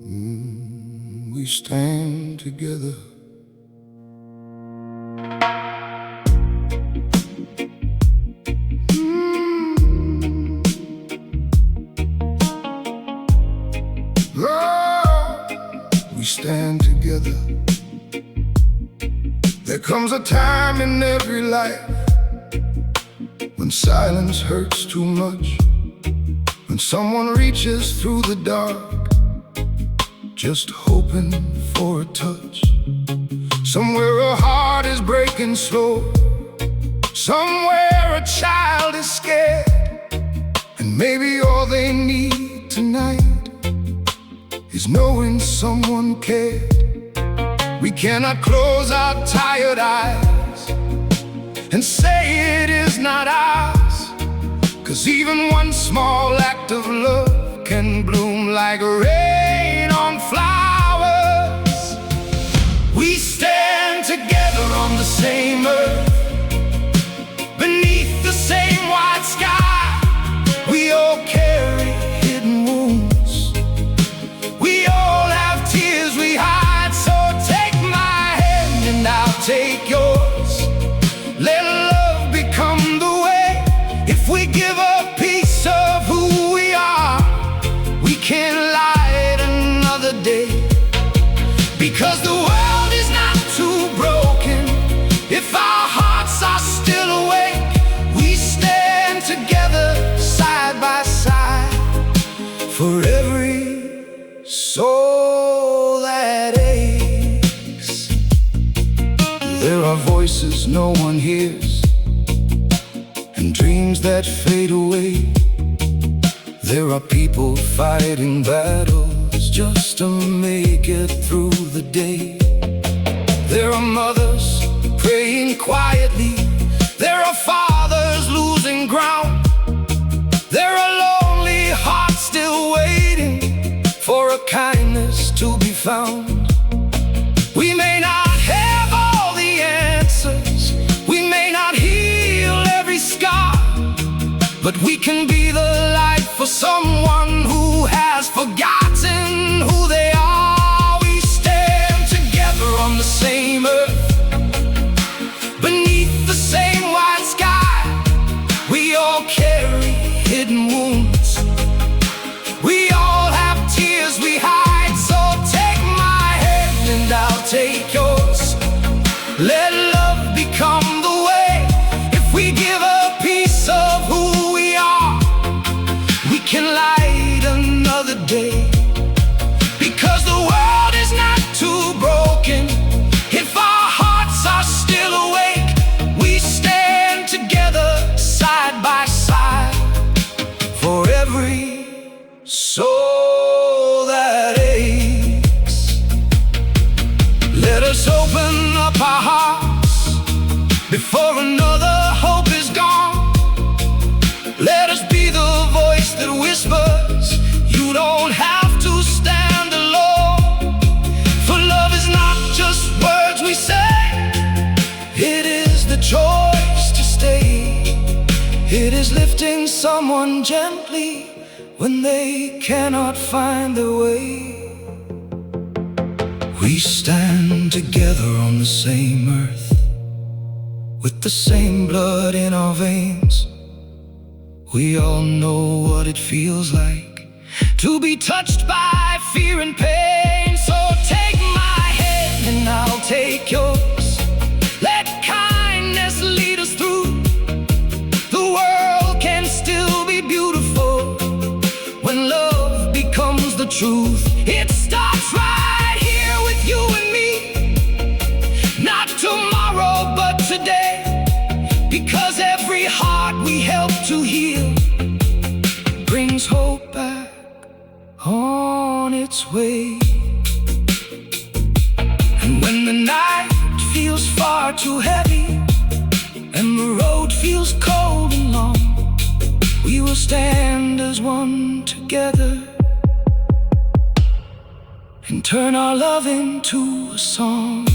We stand together. Lord, we stand together. There comes a time in every life when silence hurts too much, when someone reaches through the dark just hoping for a touch. Somewhere a heart is breaking slow, somewhere a child is scared, and maybe all they need tonight is knowing someone cared. We cannot close our tired eyes and say it is not ours, 'cause even one small act of love can bloom like rain on flowers. We stand together on the same earth, beneath the same white sky. We all carry hidden wounds, we all have tears we hide. So take my hand and I'll take yours. Let love become the way. If we give a piece of who we are, we can light another day. Because the world is not too broken if our hearts are still awake. We stand together side by side for every soul that aches. There are voices no one hears and dreams that fade away. There are people fighting battles just to make it through the day. There are mothers praying quietly, there are fathers losing ground, there are lonely hearts still waiting for a kindness to be found. We may not have all the answers, we may not heal every scar, but we can be the light for someone who has forgotten who they are. We stand together on the same earth, beneath the same white sky. We all carry hidden wounds, we all have tears we hide. So take my hand and I'll take yours. Let love become the way. If we give a piece of who we are, we can light another day. Because the world is not too broken if our hearts are still awake. We stand together side by side for every soul that aches. Let us open up our hearts before another hope is gone. Let us be the voice that whispers, you don't have to stand alone. For love is not just words we say, it is the choice to stay. It is lifting someone gently when they cannot find their way. We stand together on the same earth, with the same blood in our veins. We all know what it feels like to be touched by fear and pain. So take my hand and I'll take yours. Let kindness lead us through. The world can still be beautiful when love becomes the truth. It starts right here with you and me, not tomorrow but today. Because every heart we help to heal brings hope back on its way. And when the night feels far too heavy and the road feels cold and long, we will stand as one together and turn our love into a song.